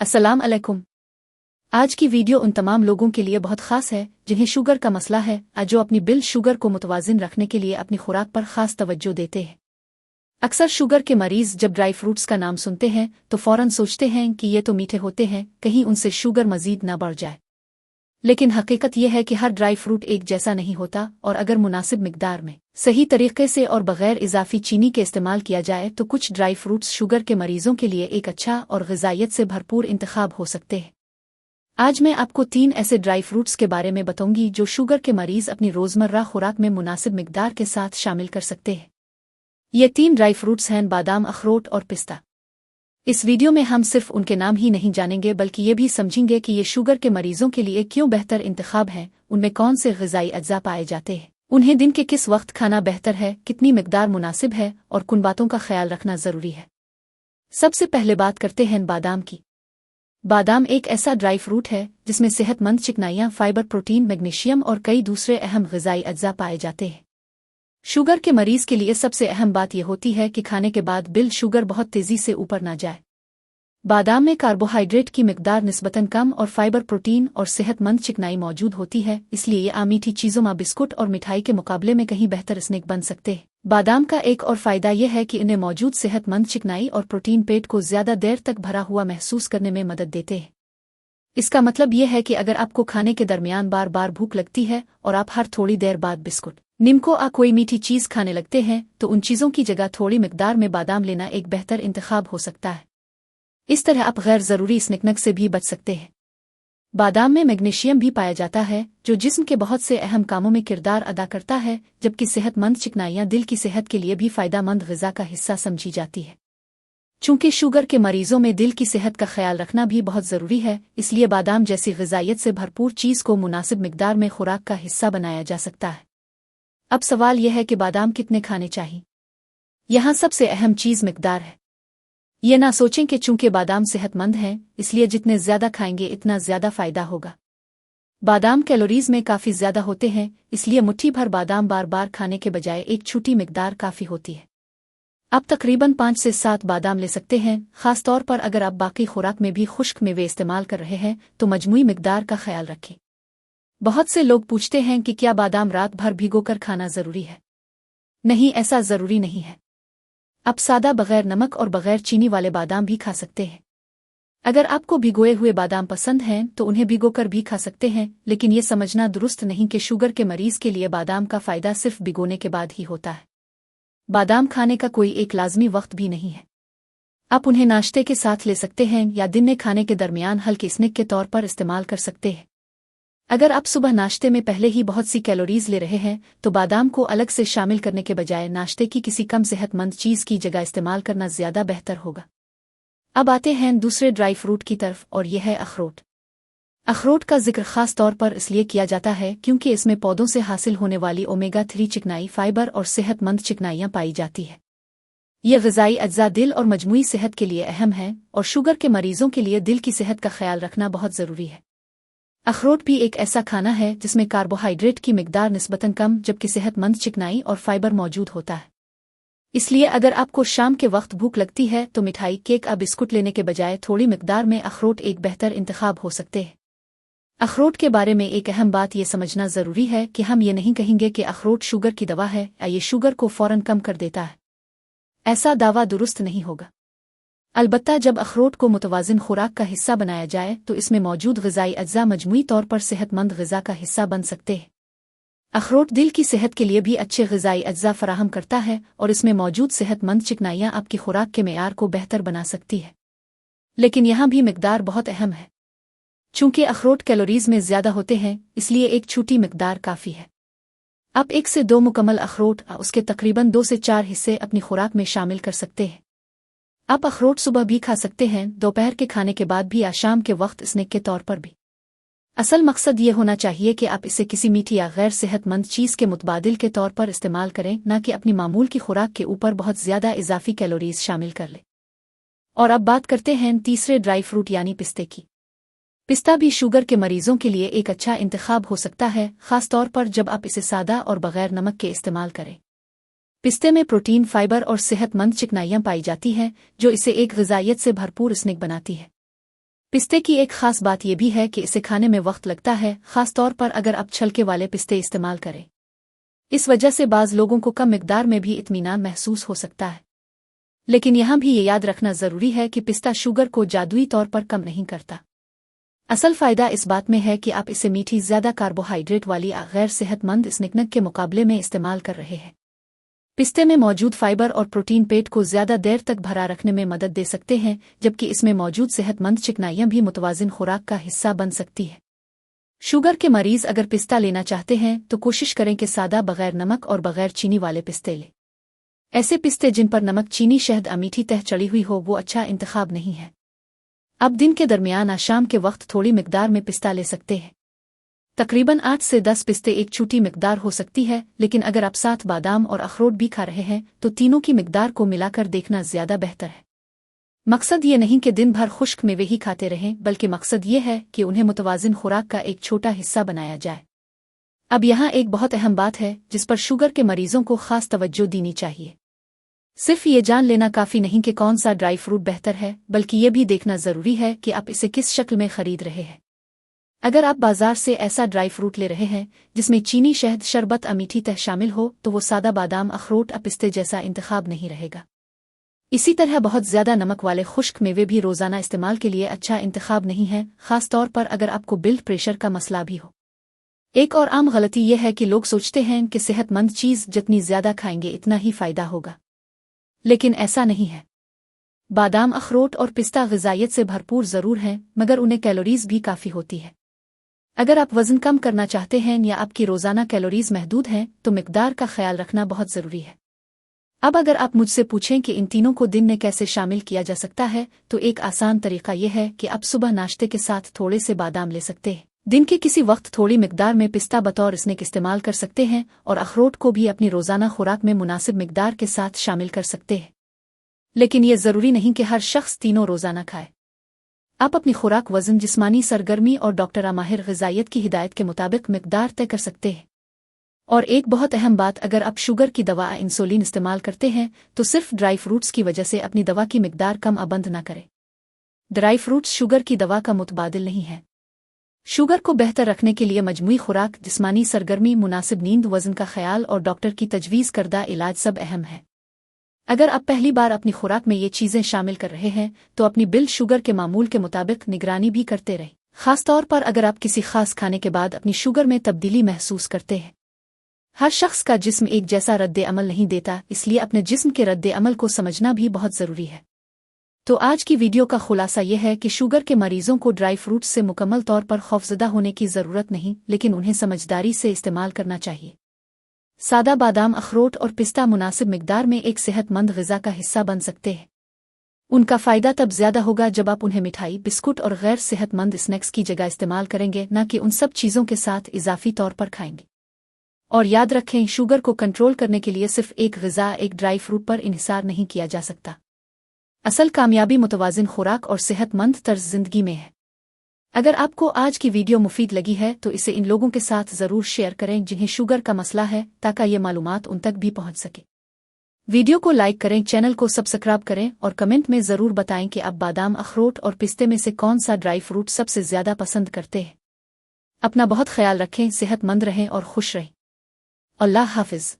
अस्सलाम अलैकुम। आज की वीडियो उन तमाम लोगों के लिए बहुत ख़ास है जिन्हें शुगर का मसला है, जो अपनी बिल शुगर को मुतवाज़िन रखने के लिए अपनी खुराक पर ख़ास तवज्जो देते हैं। अक्सर शुगर के मरीज़ जब ड्राई फ्रूट्स का नाम सुनते हैं तो फ़ौरन सोचते हैं कि ये तो मीठे होते हैं, कहीं उनसे शुगर मज़ीद न बढ़ जाए। लेकिन हकीकत यह है कि हर ड्राई फ्रूट एक जैसा नहीं होता, और अगर मुनासिब मिकदार में सही तरीके से और बग़ैर इजाफी चीनी के इस्तेमाल किया जाए तो कुछ ड्राई फ्रूट्स शुगर के मरीज़ों के लिए एक अच्छा और ग़िज़ाइयत से भरपूर इंतखाब हो सकते हैं। आज मैं आपको 3 ऐसे ड्राई फ्रूट्स के बारे में बताऊंगी जो शुगर के मरीज़ अपनी रोज़मर्रा खुराक में मुनासिब मिकदार के साथ शामिल कर सकते हैं। ये 3 ड्राई फ्रूट्स हैं बादाम, अखरोट और पिस्ता। इस वीडियो में हम सिर्फ उनके नाम ही नहीं जानेंगे बल्कि ये भी समझेंगे कि ये शुगर के मरीजों के लिए क्यों बेहतर इंतखाब हैं, उनमें कौन से ग़िज़ाई अज्जा पाए जाते हैं, उन्हें दिन के किस वक्त खाना बेहतर है, कितनी मिकदार मुनासिब है और किन बातों का ख्याल रखना ज़रूरी है। सबसे पहले बात करते हैं बादाम की। बादाम एक ऐसा ड्राई फ्रूट है जिसमें सेहतमंद चिकनाइयाँ, फाइबर, प्रोटीन, मैग्नीशियम और कई दूसरे अहम ग़िज़ाई अज्जा पाए जाते हैं। शुगर के मरीज़ के लिए सबसे अहम बात यह होती है कि खाने के बाद बिल शुगर बहुत तेज़ी से ऊपर ना जाए। बादाम में कार्बोहाइड्रेट की मिकदार निस्बतन कम और फाइबर, प्रोटीन और सेहतमंद चिकनाई मौजूद होती है, इसलिए ये आम मीठी चीज़ों में बिस्कुट और मिठाई के मुकाबले में कहीं बेहतर स्नैक बन सकते हैं। बादाम का एक और फ़ायदा यह है कि इनमें मौजूद सेहतमंद चिकनाई और प्रोटीन पेट को ज़्यादा देर तक भरा हुआ महसूस करने में मदद देते हैं। इसका मतलब यह है कि अगर आपको खाने के दरमियान बार बार भूख लगती है और आप हर थोड़ी देर बाद बिस्कुट, निम्को या कोई मीठी चीज़ खाने लगते हैं तो उन चीज़ों की जगह थोड़ी मिकदार में बादाम लेना एक बेहतर इंतखाब हो सकता है। इस तरह आप गैर ज़रूरी स्नैक से भी बच सकते हैं। बादाम में मैग्नीशियम भी पाया जाता है जो जिस्म के बहुत से अहम कामों में किरदार अदा करता है, जबकि सेहतमंद चिकनाइयाँ दिल की सेहत के लिए भी फ़ायदेमंद ग़िज़ा का हिस्सा समझी जाती है। चूँकि शुगर के मरीज़ों में दिल की सेहत का ख्याल रखना भी बहुत ज़रूरी है, इसलिए बादाम जैसी ग़िज़ाइयत से भरपूर चीज़ को मुनासिब मिकदार में खुराक का हिस्सा बनाया जा सकता है। अब सवाल यह है कि बादाम कितने खाने चाहिए। यहाँ सबसे अहम चीज़ मिकदार है। ये ना सोचें कि चूंकि बादाम सेहतमंद हैं इसलिए जितने ज़्यादा खाएंगे इतना ज़्यादा फ़ायदा होगा। बादाम कैलोरीज़ में काफ़ी ज़्यादा होते हैं, इसलिए मुट्ठी भर बादाम बार बार खाने के बजाय एक छोटी मिकदार काफ़ी होती है। आप तकरीबन 5 से 7 बादाम ले सकते हैं, ख़ास तौर पर अगर आप बाकी खुराक में भी खुश्क मेवे इस्तेमाल कर रहे हैं तो मजमूई मिकदार का ख्याल रखें। बहुत से लोग पूछते हैं कि क्या बादाम रात भर भिगोकर खाना ज़रूरी है। नहीं, ऐसा ज़रूरी नहीं है। आप सादा, बग़ैर नमक और बग़ैर चीनी वाले बादाम भी खा सकते हैं। अगर आपको भिगोए हुए बादाम पसंद हैं तो उन्हें भिगोकर भी खा सकते हैं, लेकिन ये समझना दुरुस्त नहीं कि शुगर के मरीज़ के लिए बादाम का फ़ायदा सिर्फ भिगोने के बाद ही होता है। बादाम खाने का कोई एक लाजमी वक्त भी नहीं है। आप उन्हें नाश्ते के साथ ले सकते हैं या दिन में खाने के दरमियान हल्के स्नैक के तौर पर इस्तेमाल कर सकते हैं। अगर आप सुबह नाश्ते में पहले ही बहुत सी कैलोरीज ले रहे हैं तो बादाम को अलग से शामिल करने के बजाय नाश्ते की किसी कम सेहतमंद चीज़ की जगह इस्तेमाल करना ज़्यादा बेहतर होगा। अब आते हैं दूसरे ड्राई फ्रूट की तरफ, और यह है अखरोट। अखरोट का जिक्र खास तौर पर इसलिए किया जाता है क्योंकि इसमें पौधों से हासिल होने वाली ओमेगा 3 चिकनाई, फाइबर और सेहतमंद चिकनाइयाँ पाई जाती है। ये ग़िज़ाई अज्जा दिल और मजमूई सेहत के लिए अहम है, और शुगर के मरीज़ों के लिए दिल की सेहत का ख्याल रखना बहुत ज़रूरी है। अखरोट भी एक ऐसा खाना है जिसमें कार्बोहाइड्रेट की मिकदार निस्बतन कम जबकि सेहतमंद चिकनाई और फाइबर मौजूद होता है। इसलिए अगर आपको शाम के वक्त भूख लगती है तो मिठाई, केक या बिस्कुट लेने के बजाय थोड़ी मिकदार में अखरोट एक बेहतर इंतखाब हो सकते हैं। अखरोट के बारे में एक अहम बात यह समझना ज़रूरी है कि हम ये नहीं कहेंगे कि अखरोट शुगर की दवा है या ये शुगर को फ़ौरन कम कर देता है। ऐसा दावा दुरुस्त नहीं होगा। अलबत्ता जब अखरोट को मुतवाज़िन खुराक का हिस्सा बनाया जाए तो इसमें मौजूद ग़िज़ाई अज्जा मजमूई तौर पर सेहतमंद ग़िज़ा का हिस्सा बन सकते हैं। अखरोट दिल की सेहत के लिए भी अच्छे ग़िज़ाई अज्जा फराहम करता है और इसमें मौजूद सेहतमंद चिकनाइयाँ आपकी खुराक के मेयार को बेहतर बना सकती है। लेकिन यहाँ भी मिकदार बहुत अहम है। चूँकि अखरोट कैलोरीज़ में ज़्यादा होते हैं इसलिए एक छोटी मिकदार काफ़ी है। आप 1 से 2 मुकम्मल अखरोट उसके तकरीबन 2 से 4 हिस्से अपनी खुराक में शामिल कर सकते हैं। आप अखरोट सुबह भी खा सकते हैं, दोपहर के खाने के बाद भी या शाम के वक्त स्नैक के तौर पर भी। असल मकसद ये होना चाहिए कि आप इसे किसी मीठी या गैर सेहतमंद चीज़ के मुतबादिल के तौर पर इस्तेमाल करें, न कि अपनी मामूल की खुराक के ऊपर बहुत ज़्यादा इजाफी कैलोरीज शामिल कर लें। और अब बात करते हैं तीसरे ड्राई फ्रूट यानी पिस्ते की। पिस्ता भी शुगर के मरीज़ों के लिए एक अच्छा इंतखाब हो सकता है, ख़ास तौर पर जब आप इसे सादा और बग़ैर नमक के इस्तेमाल करें। पिस्ते में प्रोटीन, फाइबर और सेहतमंद चिकनाइयाँ पाई जाती हैं जो इसे एक ग़िज़ाइयत से भरपूर स्नैक बनाती है। पिस्ते की एक खास बात यह भी है कि इसे खाने में वक्त लगता है, खास तौर पर अगर आप छलके वाले पिस्ते इस्तेमाल करें। इस वजह से बाज़ लोगों को कम मिकदार में भी इत्मीनान महसूस हो सकता है। लेकिन यहाँ भी ये याद रखना ज़रूरी है कि पिस्ता शुगर को जादुई तौर पर कम नहीं करता। असल फ़ायदा इस बात में है कि आप इसे मीठी ज़्यादा कार्बोहाइड्रेट वाली गैर सेहतमंद स्नैक के मुकाबले में इस्तेमाल कर रहे हैं। पिस्ते में मौजूद फाइबर और प्रोटीन पेट को ज़्यादा देर तक भरा रखने में मदद दे सकते हैं, जबकि इसमें मौजूद सेहतमंद चिकनाइयाँ भी मुतवाज़िन खुराक का हिस्सा बन सकती है। शुगर के मरीज़ अगर पिस्ता लेना चाहते हैं तो कोशिश करें कि सादा, बगैर नमक और बगैर चीनी वाले पिस्ते लें। ऐसे पिस्ते जिन पर नमक, चीनी, शहद या मीठी तह चढ़ी हुई हो वो अच्छा इंतखाब नहीं है। अब दिन के दरमियान या शाम के वक्त थोड़ी मिकदार में पिस्ता ले सकते हैं। तकरीबन 8 से 10 पिस्ते एक छोटी मिकदार हो सकती है, लेकिन अगर आप साथ बादाम और अखरोट भी खा रहे हैं तो तीनों की मिकदार को मिलाकर देखना ज़्यादा बेहतर है। मकसद ये नहीं कि दिन भर खुश्क मेवे ही खाते रहें, बल्कि मकसद ये है कि उन्हें मुतवाज़िन खुराक का एक छोटा हिस्सा बनाया जाए। अब यहाँ एक बहुत अहम बात है जिस पर शुगर के मरीजों को खास तवज्जो देनी चाहिए। सिर्फ ये जान लेना काफ़ी नहीं कि कौन सा ड्राई फ्रूट बेहतर है, बल्कि ये भी देखना ज़रूरी है कि आप इसे किस शक्ल में खरीद रहे हैं। अगर आप बाजार से ऐसा ड्राई फ्रूट ले रहे हैं जिसमें चीनी, शहद, शरबत या मीठी तह शामिल हो तो वो सादा बादाम, अखरोट या पिस्ते जैसा इंतखाब नहीं रहेगा। इसी तरह बहुत ज़्यादा नमक वाले खुश्क मेवे भी रोज़ाना इस्तेमाल के लिए अच्छा इंतखाब नहीं है, ख़ास तौर पर अगर आपको ब्लड प्रेशर का मसला भी हो। एक और आम गलती यह है कि लोग सोचते हैं कि सेहतमंद चीज़ जितनी ज़्यादा खाएंगे इतना ही फ़ायदा होगा, लेकिन ऐसा नहीं है। बादाम, अखरोट और पिस्ता ग़िज़ाइयत से भरपूर ज़रूर हैं, मगर उन्हें कैलोरीज़ भी काफ़ी होती है। अगर आप वज़न कम करना चाहते हैं या आपकी रोज़ाना कैलोरीज़ महदूद हैं तो मिकदार का ख्याल रखना बहुत ज़रूरी है। अब अगर आप मुझसे पूछें कि इन तीनों को दिन में कैसे शामिल किया जा सकता है तो एक आसान तरीका यह है कि आप सुबह नाश्ते के साथ थोड़े से बादाम ले सकते हैं। दिन के किसी वक्त थोड़ी मिकदार में पिस्ता बतौर स्नैक इस्तेमाल कर सकते हैं और अखरोट को भी अपनी रोज़ाना खुराक में मुनासिब मिकदार के साथ शामिल कर सकते हैं। लेकिन यह ज़रूरी नहीं कि हर शख्स तीनों रोज़ाना खाए। आप अपनी खुराक, वज़न, जिस्मानी सरगर्मी और डॉक्टर माहिर ग़िज़ाइयत की हिदायत के मुताबिक मिकदार तय कर सकते हैं। और एक बहुत अहम बात, अगर आप शुगर की दवा इंसुलिन इस्तेमाल करते हैं तो सिर्फ ड्राई फ्रूट्स की वजह से अपनी दवा की मिकदार कम या बंद न करें। ड्राई फ्रूट्स शुगर की दवा का मुतबादिल नहीं है। शुगर को बेहतर रखने के लिए मजमूई खुराक, जिस्मानी सरगर्मी, मुनासिब नींद, वज़न का ख्याल और डॉक्टर की तजवीज़ करदा इलाज सब अहम है। अगर आप पहली बार अपनी खुराक में ये चीज़ें शामिल कर रहे हैं तो अपनी ब्लड शुगर के मामूल के मुताबिक निगरानी भी करते रहें, ख़ास तौर पर अगर आप किसी खास खाने के बाद अपनी शुगर में तब्दीली महसूस करते हैं। हर शख्स का जिस्म एक जैसा रद्द अमल नहीं देता, इसलिए अपने जिस्म के रद्द अमल को समझना भी बहुत ज़रूरी है। तो आज की वीडियो का खुलासा यह है कि शुगर के मरीजों को ड्राई फ्रूट्स से मुकम्मल तौर पर खौफज़दा होने की ज़रूरत नहीं, लेकिन उन्हें समझदारी से इस्तेमाल करना चाहिए। सादा बादाम, अखरोट और पिस्ता मुनासिब मिकदार में एक सेहतमंद ग़िज़ा का हिस्सा बन सकते हैं। उनका फ़ायदा तब ज़्यादा होगा जब आप उन्हें मिठाई, बिस्कुट और गैर सेहतमंद स्नैक्स की जगह इस्तेमाल करेंगे, न कि उन सब चीज़ों के साथ इजाफी तौर पर खाएंगे। और याद रखें, शुगर को कंट्रोल करने के लिए सिर्फ एक ग़िज़ा, एक ड्राई फ्रूट पर इन्हिसार नहीं किया जा सकता। असल कामयाबी मुतवाज़िन खुराक और सेहतमंद तर्ज़ ज़िंदगी में है। अगर आपको आज की वीडियो मुफीद लगी है तो इसे इन लोगों के साथ ज़रूर शेयर करें जिन्हें शुगर का मसला है, ताकि ये मालूमात उन तक भी पहुंच सके। वीडियो को लाइक करें, चैनल को सब्सक्राइब करें और कमेंट में ज़रूर बताएं कि आप बादाम, अखरोट और पिस्ते में से कौन सा ड्राई फ्रूट सबसे ज़्यादा पसंद करते हैं। अपना बहुत ख्याल रखें, सेहतमंद रहें और खुश रहें। अल्लाह हाफ़िज़।